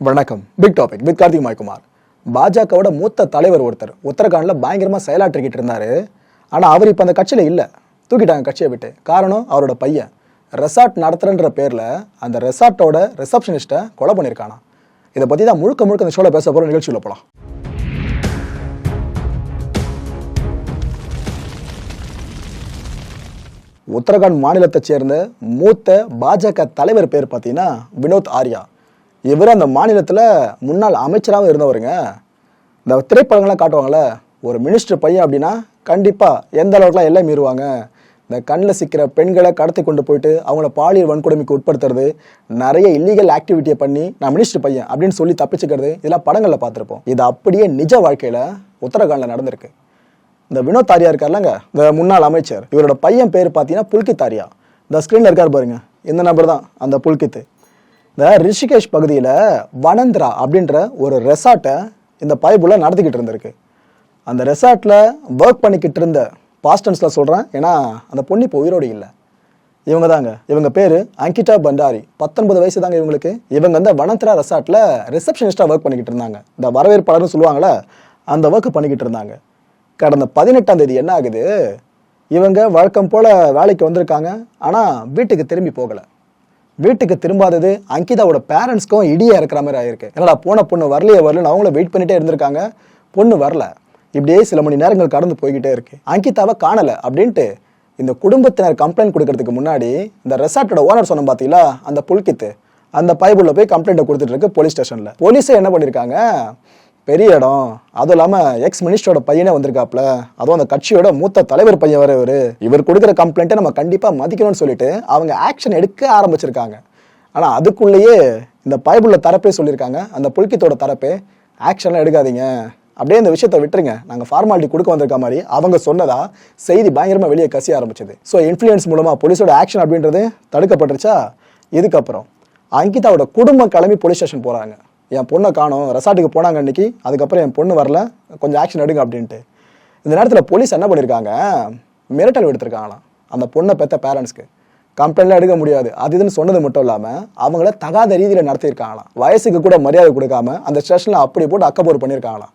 வணக்கம். Big topic with Karthik மாய்குமார். பாஜகவோட மூத்த தலைவர் ஒருத்தர் உத்தரகாண்ட்ல பயங்கரமா செயலாற்றிக்கிட்டு இருந்தாரு. ஆனா அவர் இப்ப அந்த கட்சியில இல்ல, தூக்கிட்டாங்க கட்சியை விட்டு. காரணம் அவரோட பையன் ரெசார்ட் நடத்துறன்ற பேர்ல அந்த ரெசார்ட்டோட ரிசப்ஷனிஸ்ட்டை கொலை பண்ணியிருக்கானா. இதை பத்தி தான் முழுக்க இந்த ஷோல பேச போற. நிகழ்ச்சியில் போலாம். உத்தரகாண்ட் மாநிலத்தை சேர்ந்த மூத்த பாஜக தலைவர் பேர் பார்த்தீங்கன்னா வினோத் ஆர்யா. இவர் அந்த மாநிலத்தில் முன்னாள் அமைச்சராக இருந்தவருங்க. இந்த திரைப்படங்கள்லாம் காட்டுவாங்கள்ல, ஒரு மினிஸ்டர் பையன் அப்படின்னா கண்டிப்பாக எந்த அளவுக்குலாம் எல்லாம் மீறுவாங்க. இந்த கண்ணில் சிக்கிற பெண்களை கடத்தி கொண்டு போயிட்டு அவங்கள பாலியல் வன்கொடுமைக்கு உட்படுத்துறது, நிறைய இல்லீகல் ஆக்டிவிட்டியை பண்ணி நான் மினிஸ்டர் பையன் அப்படின்னு சொல்லி தப்பிச்சுக்கிறது, இதெல்லாம் படங்களில் பார்த்துருப்போம். இது அப்படியே நிஜ வாழ்க்கையில் உத்தரகாண்டில் நடந்திருக்கு. இந்த வினோத் ஆர்யா இருக்கார்லங்க, இந்த முன்னாள் அமைச்சர், இவரோட பையன் பேர் பார்த்தீங்கன்னா புல்கித் ஆர்யா. இந்த ஸ்க்ரீனில் இருக்கார் பாருங்க, இந்த நபர் தான் அந்த புல்கித். இந்த ரிஷிகேஷ் பகுதியில் வனந்திரா அப்படின்ற ஒரு ரெசார்ட்டை இந்த பைபுல நடத்திக்கிட்டு இருந்திருக்கு. அந்த ரெசார்ட்டில் ஒர்க் பண்ணிக்கிட்டு இருந்த பாஸ்டன்ஸில் சொல்கிறேன், ஏன்னா அந்த பொண்ணு இப்போ உயிரோடு இல்லை. இவங்க தாங்க, இவங்க பேர் அங்கிதா பண்டாரி. 19 வயசு தாங்க இவங்களுக்கு. இவங்க வந்து வனந்திரா ரெசார்ட்டில் ரிசப்ஷனிஸ்டாக ஒர்க் பண்ணிக்கிட்டு இருந்தாங்க. இந்த வரவேற்பாளர்னு சொல்லுவாங்களே, அந்த ஒர்க் பண்ணிக்கிட்டு இருந்தாங்க. கடந்த 18ஆம் தேதி என்ன ஆகுது, இவங்க வழக்கம் போல் வேலைக்கு வந்திருக்காங்க. ஆனால் வீட்டுக்கு திரும்பி போகலை. வீட்டுக்கு திரும்பாதது அங்கிதாவோட பேரண்ட்ஸ்க்கும் இடியே இருக்கிற மாதிரி ஆயிருக்கு. என்னடா போன பொண்ணு வரலன்னு அவங்கள வெயிட் பண்ணிட்டே இருந்திருக்காங்க. பொண்ணு வரல. இப்படியே சில மணி நேரங்கள் கடந்து போய்கிட்டே இருக்கு. அங்கிதாவை காணலை அப்படின்ட்டு இந்த குடும்பத்தினர் கம்ப்ளைண்ட் கொடுக்கறதுக்கு முன்னாடி இந்த ரெசார்ட்டோட ஓனர் சொன்ன பார்த்தீங்களா, அந்த புல்கித்து, அந்த பைபுள்ள போய் கம்ப்ளைண்ட்டை கொடுத்துட்டு இருக்கு போலீஸ் ஸ்டேஷன்ல. போலீஸே என்ன பண்ணியிருக்காங்க, பெரிய இடம், அதுவும் இல்லாமல் எக்ஸ் மினிஸ்டரோட பையனே வந்திருக்காப்ல, அதுவும் அந்த கட்சியோட மூத்த தலைவர் பையன் வர இவர் கொடுக்குற கம்ப்ளைண்ட்டை நம்ம கண்டிப்பாக மதிக்கணும்னு சொல்லிட்டு அவங்க ஆக்ஷன் எடுக்க ஆரம்பிச்சிருக்காங்க. ஆனால் அதுக்குள்ளேயே இந்த பைபிளில் தரப்பே சொல்லியிருக்காங்க, அந்த புல்கித்தோட தரப்பே ஆக்ஷன்லாம் எடுக்காதீங்க, அப்படியே இந்த விஷயத்தை விட்டுருங்க, நாங்கள் ஃபார்மாலிட்டி கொடுக்க வந்திருக்க மாதிரி அவங்க சொன்னதா செய்தி பயங்கரமாக வெளியே கசிய ஆரம்பிச்சது. ஸோ இன்ஃப்ளூயன்ஸ் மூலமாக போலீஸோட ஆக்ஷன் அப்படின்றது தடுக்கப்பட்டுருச்சா. இதுக்கப்புறம் அங்கிதாவோட குடும்பம் கிளம்பி போலீஸ் ஸ்டேஷன் போகிறாங்க. என் பொண்ணை காணும், ரெசார்ட்டுக்கு போனாங்க அன்னைக்கு, அதுக்கப்புறம் என் பொண்ணு வரல, கொஞ்சம் ஆக்ஷன் எடுங்க அப்படின்ட்டு. இந்த நேரத்தில் போலீஸ் என்ன பண்ணியிருக்காங்க, மிரட்டல் விடுத்திருக்காங்களாம் அந்த பொண்ணை பெற்ற பேரண்ட்ஸ்க்கு. கம்ப்ளைண்ட்லாம் எடுக்க முடியாது அது இதுன்னு சொன்னது மட்டும் இல்லாமல் அவங்கள தகாத ரீதியில் நடத்தியிருக்காங்களாம். வயசுக்கு கூட மரியாதை கொடுக்காம அந்த ஸ்டேஷனில் அப்படி போட்டு அக்கப்போர் பண்ணியிருக்காங்களாம்.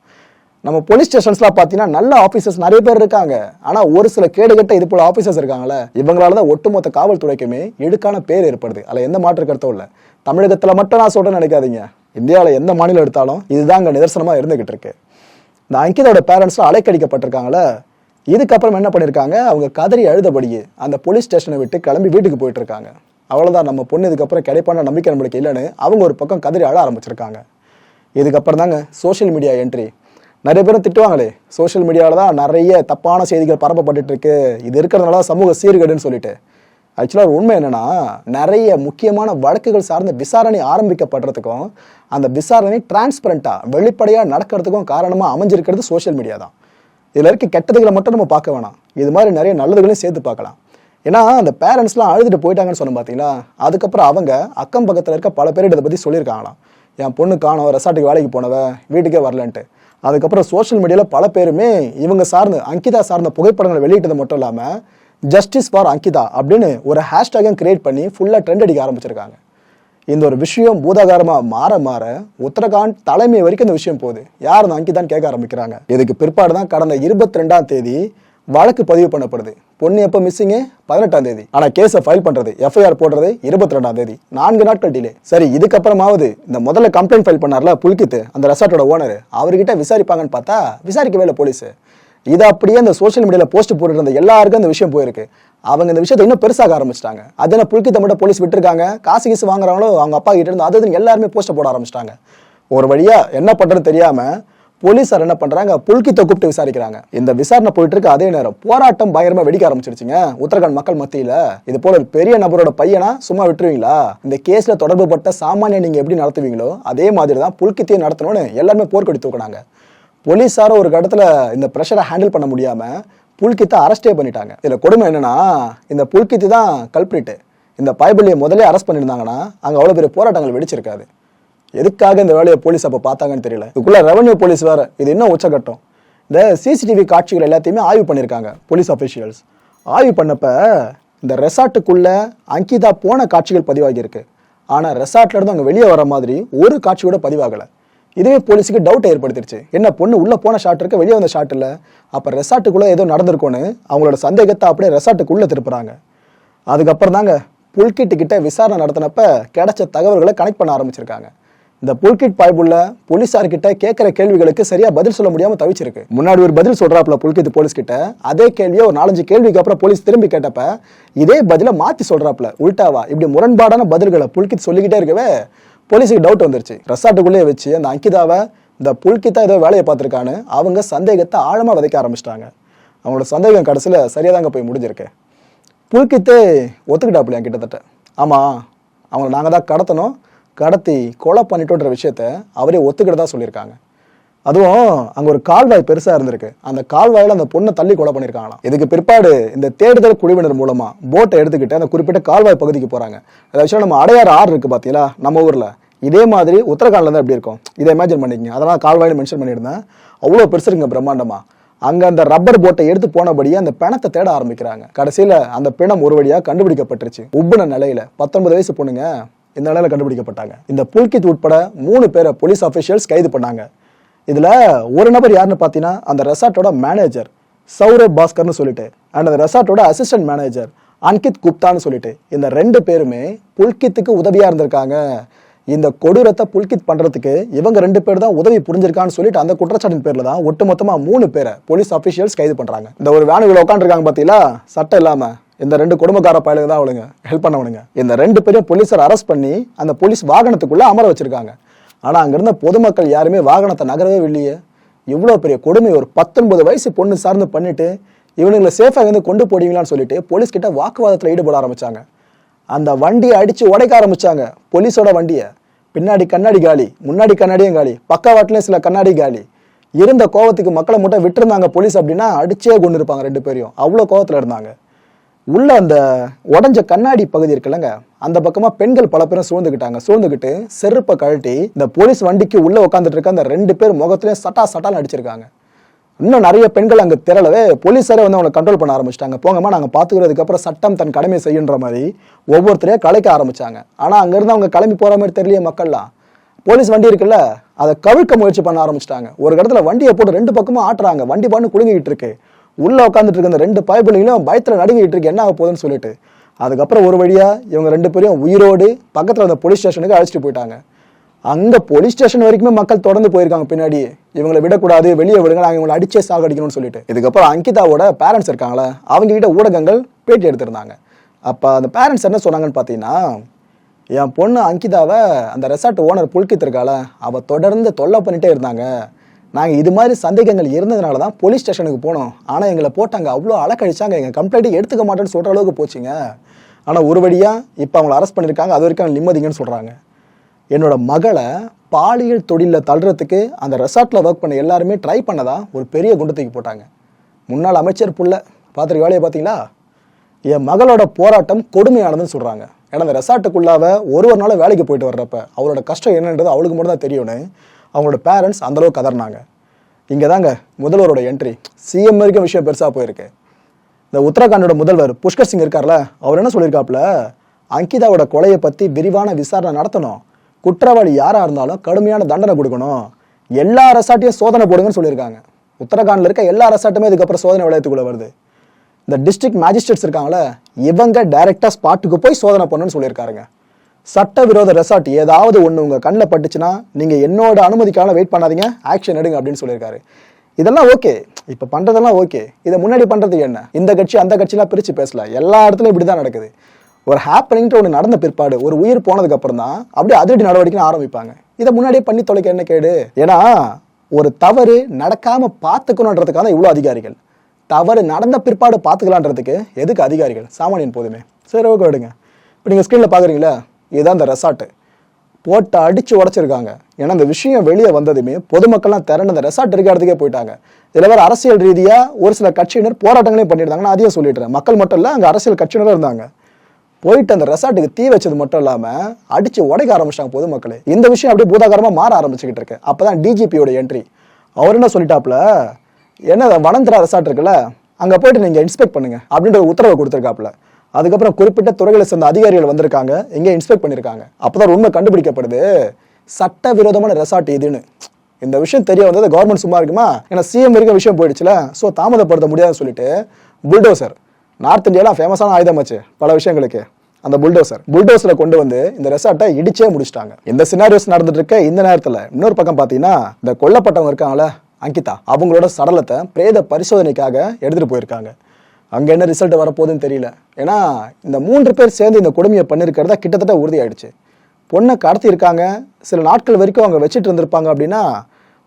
நம்ம போலீஸ் ஸ்டேஷன்ஸ்லாம் பார்த்தீங்கன்னா நல்ல ஆஃபீஸர்ஸ் நிறைய பேர் இருக்காங்க. ஆனால் ஒரு சில கேடுகட்ட இது போல ஆஃபீஸர்ஸ் இருக்காங்களே, இவங்களால தான் ஒட்டுமொத்த காவல்துறைக்குமே இடுக்கான பேர் ஏற்படுது. அதில் எந்த மாற்று கருத்தும் இல்லை. தமிழகத்தில் மட்டும் நான் சொல்கிறேன்னு நினைக்காதீங்க, இந்தியாவில் எந்த மாநிலம் எடுத்தாலும் இதுதான் அங்கே நிதர்சனமாக இருந்துகிட்டு இருக்கு. இந்த அங்கிதாவோட பேரண்ட்ஸ்லாம் அலைக்கடிக்கப்பட்டிருக்காங்களே, இதுக்கப்புறம் என்ன பண்ணியிருக்காங்க, அவங்க கதறி அழுதபடியே அந்த போலீஸ் ஸ்டேஷனை விட்டு கிளம்பி வீட்டுக்கு போயிட்டு இருக்காங்க. அவ்வளோதான், நம்ம பொண்ணு இதுக்கப்புறம் கிடைப்பான நம்பிக்கை நம்மளுக்கு இல்லைன்னு அவங்க ஒரு பக்கம் கதறி அழ ஆரம்பிச்சிருக்காங்க. இதுக்கப்புறம் தாங்க சோஷியல் மீடியா என்ட்ரி. நிறைய பேரும் திட்டுவாங்களே, சோஷியல் மீடியாவில் தான் நிறைய தப்பான செய்திகள் பரப்பப்பட்டு இருக்கு, இது இருக்கிறதுனால சமூக சீர்கேடுன்னு சொல்லிட்டு. ஆக்சுவலாக உண்மை என்னன்னா, நிறைய முக்கியமான வழக்குகள் சார்ந்த விசாரணை ஆரம்பிக்கப்படுறதுக்கும் அந்த விசாரணை டிரான்ஸ்பரண்டாக வெளிப்படையாக நடக்கிறதுக்கும் காரணமாக அமைஞ்சிருக்கிறது சோஷியல் மீடியா தான். இதில் இருக்க கெட்டதுகளை மட்டும் நம்ம பார்க்க வேணாம், இது மாதிரி நிறைய நல்லதுகளையும் சேர்த்து பார்க்கலாம். ஏன்னா அந்த பேரண்ட்ஸ்லாம் அழுதுட்டு போயிட்டாங்கன்னு சொன்ன பார்த்தீங்களா, அதுக்கப்புறம் அவங்க அக்கம் பக்கத்தில் இருக்க பல பேர் இதை பற்றி சொல்லியிருக்காங்களாம். என் பொண்ணு காணோம், ரெசார்ட்டுக்கு வேலைக்கு போனவ வீட்டுக்கே வரலன்ட்டு. அதுக்கப்புறம் சோஷியல் மீடியாவில் பல பேருமே இவங்க சார்ந்த அங்கிதா சார்ந்த புகைப்படங்களை வெளியிட்டது மட்டும் இல்லாமல் ஜஸ்டிஸ் ஃபார் அங்கிதா அப்படின்னு ஒரு ஹேஷ்டேகையும் கிரியேட் பண்ணி ஃபுல்லாக ட்ரெண்ட் அடிக்க ஆரம்பிச்சிருக்காங்க. இந்த ஒரு விஷயம் பூதாகாரமாக மாற உத்தரகாண்ட் தலைமை வரைக்கும் இந்த விஷயம் போகுது. யார் அந்த அங்கிதான்னு கேட்க ஆரம்பிக்கிறாங்க. இதுக்கு பிற்பாடு தான் கடந்த 22ஆம் தேதி வழக்கு பதிவு பண்ணப்படுது. பொண்ணு எப்போ மிஸ்ஸிங்கு 18ஆம் தேதி. ஆனால் கேஸை ஃபைல் பண்ணுறது, எஃப்ஐஆர் போடுறது 22ஆம் தேதி. 4 நாட்கள் டிலே. சரி, இதுக்கப்புறமாவது இந்த முதல்ல கம்ப்ளைண்ட் ஃபைல் பண்ணார்ல புல்கித், அந்த ரெசார்ட்டோட ஓனர், அவர்கிட்ட விசாரிப்பாங்கன்னு பார்த்தா விசாரிக்கவே இல்லை போலீஸ். இதை அப்படியே அந்த சோஷியல் மீடியாவில் போஸ்ட் போட்டுட்டு இருந்த எல்லாருக்கும் இந்த விஷயம் போயிருக்கு. அவங்க இந்த விஷயத்தை இன்னும் பெருசாக ஆரம்பிச்சிட்டாங்க. அதனால புல்கித்தை மட்டும் போலீஸ் விட்டுருக்காங்க, காசு கீசு வாங்குறாங்களோ அவங்க அப்பா கிட்ட இருந்து அது எல்லாருமே போஸ்ட்டை போட ஆரம்பிச்சிட்டாங்க. ஒரு வழியா என்ன பண்றது தெரியாம போலீஸார் என்ன பண்றாங்க, புல்கித்தை கூப்பிட்டு விசாரிக்கிறாங்க. இந்த விசாரணை போயிட்டு இருக்கு. அதே நேரம் போராட்டம் பயங்கரமா வெடிக்க ஆரம்பிச்சிருச்சுங்க உத்தரகாண்ட் மக்கள் மத்தியில. இது போல ஒரு பெரிய நபரோட பையனா சும்மா விட்டுருவீங்களா? இந்த கேஸ்ல தொடர்பு பட்ட சாமானிய நீங்க எப்படி நடத்துவீங்களோ அதே மாதிரி தான் புல்கித்தையும் நடத்தணும்னு எல்லாருமே போர்க்கொடி தூக்குனாங்க. போலீஸாரும் ஒரு இடத்துல இந்த ப்ரெஷரை ஹேண்டில் பண்ண முடியாம புல்கித்தை அரெஸ்டே பண்ணிட்டாங்க. இதுல கொடுமை என்னன்னா, இந்த புல்கித்து தான் கல்பிரிட்டு. இந்த பைபிளையை முதலே அரெஸ்ட் பண்ணியிருந்தாங்கன்னா அங்க அவ்வளவு பெரிய போராட்டங்கள் வெடிச்சிருக்காது. எதுக்காக இந்த வேலையை போலீஸ் அப்போ பார்த்தாங்கன்னு தெரியல. இதுக்குள்ள ரெவன்யூ போலீஸ் வேற, இது இன்னும் உச்சகட்டம். இந்த சிசிடிவி காட்சிகள் எல்லாத்தையுமே ஆய்வு பண்ணியிருக்காங்க போலீஸ் அஃபிஷியல்ஸ். ஆய்வு பண்ணப்ப இந்த ரெசார்ட்டுக்குள்ள அங்கிதா போன காட்சிகள் பதிவாகி இருக்கு. ஆனால் ரெசார்ட்ல இருந்து அவங்க வெளியே வர மாதிரி ஒரு காட்சி கூட பதிவாகலை. இதுவே போலீஸுக்கு டவுட் ஏற்படுத்திருச்சு. என்ன பொண்ணு உள்ள போன ஷாட் இருக்கு, வெளியே வந்த ஷாட் இல்லை, அப்போ ரெசார்ட்டுக்குள்ள ஏதோ நடந்திருக்கும்னு அவங்களோட சந்தேகத்தை அப்படியே ரெசார்ட்டுக்குள்ள திருப்புறாங்க. அதுக்கப்புறம் தாங்க புல்கிட் கிட்ட விசாரணை நடத்தினப்ப கிடைச்ச தகவல்களை கனெக்ட் பண்ண ஆரம்பிச்சிருக்காங்க. இந்த புல்கிட் பாய்புள்ள போலீஸார்கிட்ட கேட்கிற கேள்விகளுக்கு சரியா பதில் சொல்ல முடியாம தவிச்சிருக்கு. முன்னாடி ஒரு பதில் சொல்றாப்ல புல்கிட் போலீஸ் கிட்ட, அதே கேள்வியை ஒரு 4-5 கேள்விக்கு அப்புறம் போலீஸ் திரும்பி கேட்டப்ப இதே பதில மாத்தி சொல்றாப்ல உல்டாவா. இப்படி முரண்பாடான பதில்களை புல்கிட் சொல்லிக்கிட்டே இருக்கவே போலீஸுக்கு டவுட் வந்துருச்சு. ரெசார்ட்டுக்குள்ளேயே வச்சு அந்த அங்கிதாவை இந்த புல்கித்தா ஏதோ வேலையை பார்த்துருக்கான்னு அவங்க சந்தேகத்தை ஆழமா விதைக்க ஆரம்பிச்சிட்டாங்க. அவங்களோட சந்தேகம் கடைசியில் சரியாதாங்க போய் முடிஞ்சிருக்கு. புல்கித்தே ஒத்துக்கிட்டாப்புலையா கிட்டத்தட்ட. ஆமா, அவங்க நாங்கள் தான் கடத்தணும், கடத்தி கொலை பண்ணிட்டோன்ற விஷயத்த அவரே ஒத்துக்கிட்டதா சொல்லியிருக்காங்க. அதுவும் அங்கே ஒரு கால்வாய் பெருசாக இருந்திருக்கு, அந்த கால்வாயில் அந்த பொண்ணை தள்ளி கொலை பண்ணியிருக்காங்களாம். இதுக்கு பிற்பாடு இந்த தேடுதல் குழுவினர் மூலமா போட்டை எடுத்துக்கிட்டு அந்த குறிப்பிட்ட கால்வாய் பகுதிக்கு போகிறாங்க. அதாவது நம்ம அடையாறு ஆறு இருக்குது பார்த்தீங்களா நம்ம ஊரில், இதே மாதிரி உத்தரகாண்டில் தான் எப்படி இருக்கும் இதை இமேஜின் பண்ணிக்கங்க. அதெல்லாம் கால்வாய்னு மென்ஷன் பண்ணியிருந்தேன். அவ்வளோ பெருசு இருக்குங்க பிரம்மாண்டமா. அங்கே அந்த ரப்பர் போட்டை எடுத்து போனபடியே அந்த பிணத்தை தேட ஆரம்பிக்கிறாங்க. கடைசியில் அந்த பிணம் ஒரு வழியாக கண்டுபிடிக்கப்பட்டுருச்சு. உப்புன நிலையில 19 வயசு பொண்ணுங்க இந்த நிலையில கண்டுபிடிக்கப்பட்டாங்க. இந்த புல்கித் உட்பட 3 பேரை போலீஸ் அபிஷியல்ஸ் கைது பண்ணாங்க. இதுல ஒரு நபர் யாருன்னு பார்த்தீங்கன்னா அந்த ரெசார்ட்டோட மேனேஜர் சௌரப் பாஸ்கர்னு சொல்லிட்டு, அண்ட் அந்த ரெசார்ட்டோட அசிஸ்டன்ட் மேனேஜர் அன்கித் குப்தான்னு சொல்லிட்டு, இந்த 2 பேருமே புல்கித்துக்கு உதவியா இருந்திருக்காங்க. இந்த கொடூரத்தை புல்கித் பண்றதுக்கு இவங்க 2 பேர் தான் உதவி புரிஞ்சிருக்கான்னு சொல்லிட்டு அந்த குற்றச்சாட்டின் பேர்ல தான் ஒட்டுமொத்தமா 3 பேரை போலீஸ் அபிஷியல்ஸ் கைது பண்றாங்க. இந்த ஒரு வேனுக்குள்ள உட்காந்துருக்காங்க பார்த்தீங்களா சட்டம் இல்லாம, இந்த 2 குடும்பக்கார பயலுங்க தான் அவளுங்க ஹெல்ப் பண்ணவனுங்க. இந்த 2 பேரையும் போலீஸார் அரெஸ்ட் பண்ணி அந்த போலீஸ் வாகனத்துக்குள்ள அமர வச்சிருக்காங்க. ஆனா அங்கிருந்த பொதுமக்கள் யாருமே வாகனத்தை நகரவே இல்லையே. இவ்வளவு பெரிய கொடுமை ஒரு 19 வயசு பொண்ணு சார்ந்து பண்ணிட்டு இவனுங்களை சேஃபா வந்து கொண்டு போடுவீங்களான்னு சொல்லிட்டு போலீஸ் கிட்ட வாக்குவாதத்துல ஈடுபட ஆரம்பிச்சாங்க. அந்த வண்டியை அடிச்சு உடைக்க ஆரம்பிச்சாங்க. போலீஸோட வண்டியை பின்னாடி கண்ணாடி காலி, முன்னாடி கண்ணாடியும் காலி, பக்கவாட்டிலையும் சில கண்ணாடி காலி. இருந்த கோவத்துக்கு மக்களை மட்டும் விட்டுருந்தாங்க போலீஸ் அப்படின்னா அடிச்சே கொண்டு இருப்பாங்க 2 பேரையும். அவ்வளோ கோவத்துல இருந்தாங்க. உள்ள அந்த உடஞ்ச கண்ணாடி பகுதி இருக்குல்லங்க, அந்த பக்கமா பெண்கள் பல பேரும் சூழ்ந்துக்கிட்டு செருப்பை கழட்டி இந்த போலீஸ் வண்டிக்கு உள்ள உட்காந்துட்டு இருக்க அந்த 2 பேர் முகத்திலையும் சட்டால் அடிச்சிருக்காங்க. இன்னும் நிறைய பெண்கள் அங்கே திரளவே போலீஸாரே வந்து அவங்களை கண்ட்ரோல் பண்ண ஆரம்பிச்சிட்டாங்க. போங்கம்மா நாங்கள் பார்த்துக்கிறதுக்கு அப்புறம் சட்டம் தன் கடமை செய்யுன்ற மாதிரி ஒவ்வொருத்தரையும் கலைக்க ஆரம்பிச்சாங்க. ஆனால் அங்கேருந்து அவங்க கிளம்பி போகிற மாதிரி தெரியலையே மக்கள்லாம். போலீஸ் வண்டி இருக்குல்ல அதை கவிழ்க்க முயற்சி பண்ண ஆரம்பிச்சிட்டாங்க. ஒரு இடத்துல வண்டியை போட்டு 2 பக்கமும் ஆட்டுறாங்க. வண்டி பாட்டு குலுங்கிட்டு இருக்கு. உள்ள உட்காந்துட்டு இருக்க அந்த 2 பயபிள்ளைகளும் பயத்தில் நடுங்கிட்டு இருக்கு என்ன ஆக போகுதுன்னு சொல்லிட்டு. அதுக்கப்புறம் ஒரு வழியா இவங்க 2 பேரையும் உயிரோடு பக்கத்தில் அந்த போலீஸ் ஸ்டேஷனுக்கு அழைச்சிட்டு போயிட்டாங்க. அங்க போலீஸ் ஸ்டேஷன் வரைக்குமே மக்கள் தொடர்ந்து போயிருக்காங்க பின்னாடி. இவங்களை விடக்கூடாது, வெளியே விடுங்க, நாங்கள் இவங்களை அடிச்சே சாகடிக்கணும்னு சொல்லிட்டு. இதுக்கப்புறம் அங்கிதாவோட பேரண்ட்ஸ் இருக்காங்களே அவங்க கிட்ட ஊடகங்கள் பேட்டி எடுத்திருந்தாங்க. அப்ப அந்த பேரண்ட்ஸ் என்ன சொன்னாங்கன்னு பார்த்தீங்கன்னா, என் பொண்ணு அங்கிதாவை அந்த ரெசார்ட் ஓனர் புல்கித் இருக்கால அவ தொடர்ந்து தொல்லை பண்ணிட்டே இருந்தாங்க. நாங்கள் இது மாதிரி சந்தேகங்கள் இருந்ததுனால தான் போலீஸ் ஸ்டேஷனுக்கு போனோம். ஆனால் எங்களை போட்டாங்க, அவ்வளோ அலக்கழிச்சாங்க, எங்கள் கம்ப்ளைண்ட்டை எடுத்துக்க மாட்டேன்னு சொல்கிற அளவுக்கு போச்சுங்க. ஆனால் ஒரு வழியாக இப்போ அவங்களை அரெஸ்ட் பண்ணியிருக்காங்க. அது வரைக்கும் நிம்மதிங்கன்னு சொல்கிறாங்க. என்னோட மகளை பாலியல் தொழிலில் தள்ளுறதுக்கு அந்த ரெசார்ட்டில் ஒர்க் பண்ண எல்லாருமே ட்ரை பண்ணதா ஒரு பெரிய குண்டு தூக்கி போட்டாங்க. முன்னாள் அமைச்சர் புள்ள பார்த்துருக்க வேலையை பார்த்தீங்களா? என் மகளோட போராட்டம் கொடுமையானதுன்னு சொல்கிறாங்க. ஏன்னா அந்த ரெசார்ட்டுக்குள்ளாக ஒரு நாள் வேலைக்கு போயிட்டு வர்றப்ப அவளோட கஷ்டம் என்னன்றது அவளுக்கு மட்டும் தான் தெரியும்னு அவங்களோட பேரண்ட்ஸ் அந்தளவுக்கு கதறினாங்க. இங்கே தாங்க முதல்வரோட என்ட்ரி. சிஎம் வரைக்கும் விஷயம் பெருசாக போயிருக்கு. இந்த உத்தரகாண்டோட முதல்வர் புஷ்கர் சிங் இருக்கார்ல, அவர் என்ன சொல்லியிருக்காப்புல, அங்கிதாவோட கொலையை பற்றி விரிவான விசாரணை நடத்தணும், குற்றவாளி யாராக இருந்தாலும் கடுமையான தண்டனை கொடுக்கணும், எல்லா ரெசார்ட்டையும் சோதனை போடுங்கன்னு சொல்லியிருக்காங்க. உத்தரகாண்டில் இருக்க எல்லா ரெசார்ட்டுமே இதுக்கப்புறம் சோதனை விளையத்துக்குள்ளே வருது. இந்த டிஸ்ட்ரிக்ட் மேஜிஸ்ட்ரேட்ஸ் இருக்காங்களே இவங்க டைரெக்டாக ஸ்பாட்டுக்கு போய் சோதனை பண்ணணும்னு சொல்லியிருக்காருங்க. சட்டவிரோத ரெசார்ட் ஏதாவது ஒன்று உங்கள் கண்ணில் பட்டுச்சுன்னா நீங்கள் என்னோட அனுமதிக்காக வெயிட் பண்ணாதீங்க, ஆக்ஷன் எடுங்க அப்படின்னு சொல்லியிருக்காரு. இதெல்லாம் ஓகே, இப்போ பண்ணுறதெல்லாம் ஓகே. இதை முன்னாடி பண்ணுறதுக்கு என்ன? இந்த கட்சி அந்த கட்சியெலாம் பிரித்து பேசல, எல்லா இடத்துலையும் இப்படி தான் நடக்குது. ஒரு ஹேப்பனிங்ட்டு ஒன்று நடந்த பிற்பாடு ஒரு உயிர் போனதுக்கு அப்புறம் தான் அப்படியே அதிரடி நடவடிக்கைன்னு ஆரம்பிப்பாங்க. இதை முன்னாடியே பண்ணி தொலைக்க என்ன கேடு? ஏன்னா ஒரு தவறு நடக்காமல் பார்த்துக்கணுன்றதுக்காக தான் இவ்வளோ அதிகாரிகள். தவறு நடந்த பிற்பாடு பார்த்துக்கலான்றதுக்கு எதுக்கு அதிகாரிகள்? சாமானியன் போதுமே. சரி ஓகே விடுங்க. இப்போ நீங்கள் ஸ்க்ரீனில் பார்க்குறீங்களா, இதுதான் இந்த ரெசார்ட்டு போட்டு அடித்து உடச்சிருக்காங்க. ஏன்னா இந்த விஷயம் வெளியே வந்ததுமே பொதுமக்கள்லாம் திறன் அந்த ரெசார்ட் இருக்க இடத்துக்கே போயிட்டாங்க. இதில் வேறு அரசியல் ரீதியாக ஒரு சில கட்சியினர் போராட்டங்களையும் பண்ணியிருந்தாங்க. நான் அதையும் சொல்லிடுறேன். மக்கள் மட்டும் இல்லை, அங்கே அரசியல் கட்சியினரும் இருந்தாங்க. போயிட்டு அந்த ரெசார்ட்டுக்கு தீ வச்சது மட்டும் இல்லாமல் அடித்து உடைக்க ஆரம்பிச்சிட்டாங்க பொதுமக்களே. இந்த விஷயம் அப்படியே பூதாகரமாக மாற ஆரம்பிச்சுக்கிட்டு இருக்கு. அப்போ தான் டிஜிபியோட என்ட்ரி. அவர் என்ன சொல்லிட்டாப்புல, என்ன வனந்திரா ரெசார்ட் இருக்குல்ல அங்கே போயிட்டு நீங்கள் இன்ஸ்பெக்ட் பண்ணுங்க அப்படின்ற ஒரு உத்தரவை கொடுத்துருக்காப்புல. அதுக்கப்புறம் குறிப்பிட்ட துறைகளை சேர்ந்த அதிகாரிகள் வந்திருக்காங்க, இங்கே இன்ஸ்பெக்ட் பண்ணியிருக்காங்க. அப்போதான் உண்மை கண்டுபிடிக்கப்படுது, சட்டவிரோதமான ரெசார்ட் இதுன்னு. இந்த விஷயம் தெரிய வந்தது கவர்மெண்ட் சும்மா இருக்குமா? ஏன்னா சிஎம் வரைக்கும் விஷயம் போயிடுச்சுல, ஸோ தாமதப்படுத்த முடியாதுன்னு சொல்லிட்டு புல்டோசர், நார்த் இந்தியாவில் ஃபேமஸான ஆயுதம் ஆச்சு பல விஷயங்களுக்கு. அந்த புல்டோசரை கொண்டு வந்து இந்த ரெசார்ட்டை இடிச்சே முடிச்சிட்டாங்க. இந்த சினாரியோஸ் நடந்துட்டு இருக்க இந்த நேரத்தில் இன்னொரு பக்கம் பார்த்தீங்கன்னா, இந்த கொல்லப்பட்டவங்க இருக்காங்களே அங்கிதா, அவங்களோட சடலத்தை பிரேத பரிசோதனைக்காக எடுத்துட்டு போயிருக்காங்க. அங்கே என்ன ரிசல்ட் வரப்போகுதுன்னு தெரியல. ஏன்னா இந்த 3 பேர் சேர்ந்து இந்த கொடுமையை பண்ணியிருக்கிறதா கிட்டத்தட்ட உறுதியாயிடுச்சு. பொண்ணை கடத்தி இருக்காங்க, சில நாட்கள் வரைக்கும் அவங்க வச்சுட்டு இருந்திருப்பாங்க. அப்படின்னா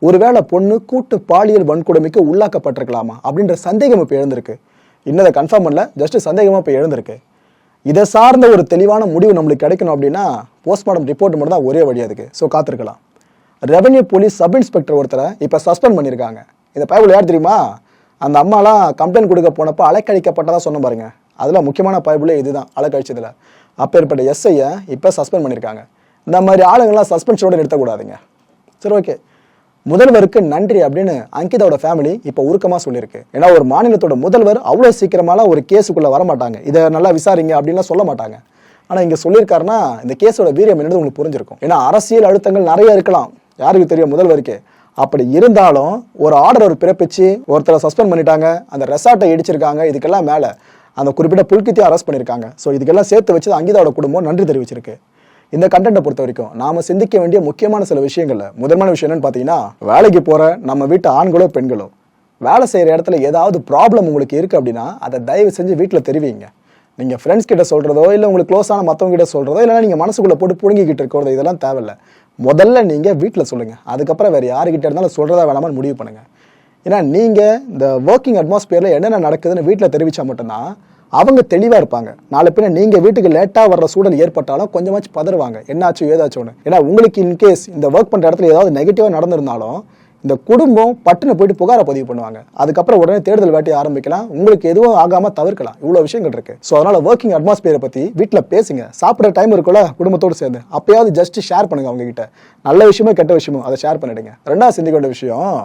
ஒருவேளை பொண்ணு கூட்டு பாலியல் வன்கொடுமைக்கு உள்ளாக்கப்பட்டிருக்கலாமா அப்படின்ற சந்தேகம் இப்போ எழுந்திருக்கு. இன்னும் அதை கன்ஃபார்ம் பண்ணல, ஜஸ்ட் சந்தேகமாக இப்போ எழுந்திருக்கு. இதை சார்ந்த ஒரு தெளிவான முடிவு நம்மளுக்கு கிடைக்கணும் அப்படின்னா போஸ்ட்மார்ட்டம் ரிப்போர்ட் மட்டும் தான் ஒரே வழியாக இருக்குது. ஸோ காத்திருக்கலாம். ரெவன்யூ போலீஸ் சப் இன்ஸ்பெக்டர் ஒருத்தரை இப்போ சஸ்பெண்ட் பண்ணியிருக்காங்க. இந்த பயபுல் யார் தெரியுமா? அந்த அம்மாலாம் கம்ப்ளைண்ட் கொடுக்க போனப்போ அலைக்கழிக்கப்பட்டதாக சொன்ன பாருங்க, அதில் முக்கியமான பயபுலே இதுதான், அலைக்கழிச்சதில். அப்பேற்பட்ட எஸ்ஐயை இப்போ சஸ்பெண்ட் பண்ணியிருக்காங்க. இந்த மாதிரி ஆளுங்கள்லாம் சஸ்பென்ஷனோடு நிறுத்தக்கூடாதுங்க. சரி, ஓகே. முதல்வருக்கு நன்றி அப்படின்னு அங்கிதாவோட ஃபேமிலி இப்போ உருக்கமாக சொல்லியிருக்கு. ஏன்னா ஒரு மாநிலத்தோட முதல்வர் அவ்வளோ சீக்கிரமாலாம் ஒரு கேஸுக்குள்ளே வர மாட்டாங்க, இதை நல்லா விசாரிங்க அப்படின்லாம் சொல்ல மாட்டாங்க. ஆனால் இங்கே சொல்லியிருக்காருன்னா இந்த கேஸோட வீரியம் என்னது உங்களுக்கு புரிஞ்சிருக்கும். ஏன்னா அரசியல் அழுத்தங்கள் நிறைய இருக்கலாம், யாருக்கு தெரியும் முதல்வருக்கு. அப்படி இருந்தாலும் ஒரு ஆர்டர் ஒரு பிறப்பிச்சு ஒருத்தரை சஸ்பெண்ட் பண்ணிட்டாங்க, அந்த ரெசார்ட்டை இடிச்சிருக்காங்க, இதுக்கெல்லாம் மேலே அந்த குறிப்பிட்ட புல்கித்தையும் அரெஸ்ட் பண்ணியிருக்காங்க. ஸோ இதுக்கெல்லாம் சேர்த்து வச்சு அங்கிதாவோட குடும்பம் நன்றி தெரிவிச்சிருக்கு. இந்த கண்டென்ட்டை பொறுத்த வரைக்கும் நாம சிந்திக்க வேண்டிய முக்கியமான சில விஷயங்கள்ல முதன்மையான விஷயம் என்னன்னு பார்த்தீங்கன்னா, வேலைக்கு போற நம்ம வீட்டு ஆண்களோ பெண்களோ வேலை செய்யற இடத்துல ஏதாவது ப்ராப்ளம் உங்களுக்கு இருக்கு அப்படின்னா அதை தயவு செஞ்சு வீட்டில் தெரிவிங்க. நீங்க ஃப்ரெண்ட்ஸ் கிட்ட சொல்றதோ இல்லை உங்களுக்கு க்ளோஸான மற்றவங்க கிட்ட சொல்றதோ இல்லைன்னா நீங்க மனசுக்குள்ள போட்டு புடுங்கிக்கிட்டு இருக்கிறதோ இதெல்லாம் தேவையில்லை. முதல்ல நீங்க வீட்டில் சொல்லுங்க, அதுக்கப்புறம் வேற யாருக்கிட்ட இருந்தாலும் சொல்றதா வேணாமல் முடிவு பண்ணுங்க. ஏன்னா நீங்க இந்த ஒர்க்கிங் அட்மாஸ்பியர்ல என்னென்ன நடக்குதுன்னு வீட்டில் தெரிவிச்சா மட்டும்தான் அவங்க தெளிவாக இருப்பாங்க. நாளை பின்ன நீங்கள் வீட்டுக்கு லேட்டாக வர்ற சூழல் ஏற்பட்டாலும் கொஞ்சமாச்சு பதறுவாங்க, என்னாச்சும் ஏதாச்சும். ஏன்னா உங்களுக்கு இன்கேஸ் இந்த ஒர்க் பண்ணுற இடத்துல ஏதாவது நெகட்டிவாக நடந்திருந்தாலும் இந்த குடும்பம் பட்டுன்னு போயிட்டு புகாரை பதிவு பண்ணுவாங்க. அதுக்கப்புறம் உடனே தேடுதல் வேட்டி ஆரம்பிக்கலாம், உங்களுக்கு எதுவும் ஆகாமல் தவிர்க்கலாம். இவ்வளோ விஷயங்கள் இருக்கு. ஸோ அதனால ஒர்க்கிங் அட்மாஸ்பியரை பற்றி வீட்டில் பேசுங்க. சாப்பிட்ற டைம் இருக்குல்ல குடும்பத்தோடு சேர்ந்து, அப்பயாவது ஜஸ்ட் ஷேர் பண்ணுங்க அவங்க கிட்ட. நல்ல விஷயமோ கெட்ட விஷயமோ அதை ஷேர் பண்ணிடுங்க. ரெண்டாவது சிந்திக்க வேண்டிய விஷயம்,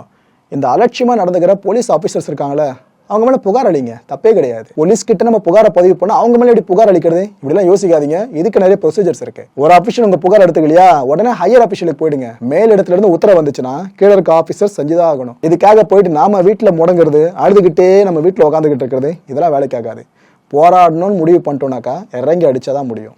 இந்த அலட்சியமாக நடந்துக்கிற போலீஸ் ஆஃபீஸர்ஸ் இருக்காங்களே அவங்க மேலே புகார் அளிங்க, தப்பே கிடையாது. போலீஸ் கிட்ட நம்ம புகாரை பதிவு பண்ணால் அவங்க மேலே எப்படி புகார் அளிக்கிறது இப்படிலாம் யோசிக்காதீங்க. இதுக்கு நிறைய ப்ரொசீஜர்ஸ் இருக்கு. ஒரு ஆஃபீஸர் உங்க புகார் எடுத்துக்கலையா உடனே ஹையர் ஆஃபீஸருக்கு போயிடுங்க. மேல் இடத்துல இருந்து உத்தரவு வந்துச்சுன்னா கீழே இருக்க ஆஃபீஸர் செஞ்சுதான் ஆகணும். இதுக்காக போயிட்டு நாம வீட்டில் முடங்குறது, அழுதுகிட்டே நம்ம வீட்டில் உட்காந்துக்கிட்டு இருக்கிறது இதெல்லாம் வேலைக்காகாது. போராடணும்னு முடிவு பண்ணிட்டோம்னாக்கா இறங்கி அடிச்சாதான் முடியும்.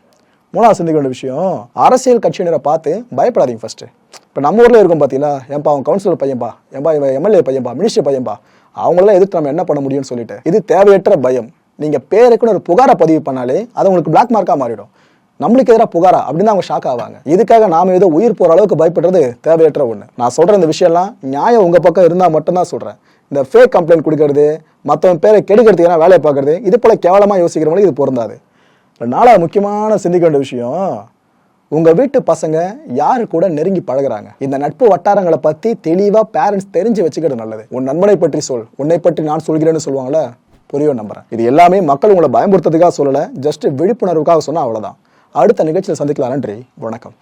மூணாவது சிந்திக்க வேண்டிய விஷயம், அரசியல் கட்சியினரை பார்த்து பயப்படாதீங்க. ஃபர்ஸ்ட் இப்போ நம்ம ஊரில் இருக்கும் பார்த்தீங்களா, ஏன்பா அவன் கவுன்சிலர் பையன்பா, ஏன்பா இவன் எம்எல்ஏ பையன்பா, மினிஸ்டர் பையன்பா, அவங்களெல்லாம் எதிர்த்து நம்ம என்ன பண்ண முடியும்னு சொல்லிட்டு இது தேவையற்ற பயம். நீங்க பேருக்குன்னு ஒரு புகாரை பதிவு பண்ணாலே அது உங்களுக்கு பிளாக் மார்க்கா மாறிடும். நம்மளுக்கு எதிராக புகாரா அப்படின்னு அவங்க ஷாக் ஆவாங்க. இதுக்காக நாம ஏதோ உயிர் போற அளவுக்கு பயப்படுறது தேவையற்ற ஒண்ணு. நான் சொல்ற இந்த விஷயம்லாம் நியாயம் உங்க பக்கம் இருந்தா மட்டும்தான் சொல்றேன். இந்த ஃபேக் கம்ப்ளைண்ட் கொடுக்கறது, மற்றவன் பேரை கெடுக்கிறதுக்கு ஏன்னா வேலையை பார்க்கறது, இது போல கேவலமா யோசிக்கிறவங்களுக்கு இது பொருந்தாது. நாலாவது முக்கியமான சிந்திக்க வேண்டிய விஷயம், உங்க வீட்டு பசங்க யாரு கூட நெருங்கி பழகுறாங்க, இந்த நட்பு வட்டாரங்களை பத்தி தெளிவா பேரண்ட்ஸ் தெரிஞ்சு வச்சுக்கிறது நல்லது. உன் நண்பனை பற்றி சொல், உன்னை பற்றி நான் சொல்கிறேன்னு சொல்லுவாங்களே, புரியும் நம்புறேன். இது எல்லாமே மக்கள் உங்களை பயமுறுத்துறதுக்காக சொல்லல, ஜஸ்ட் விழிப்புணர்வுக்காக சொன்னா அவ்வளவுதான். அடுத்த நிகழ்ச்சியில் சந்திக்கலாம். நன்றி, வணக்கம்.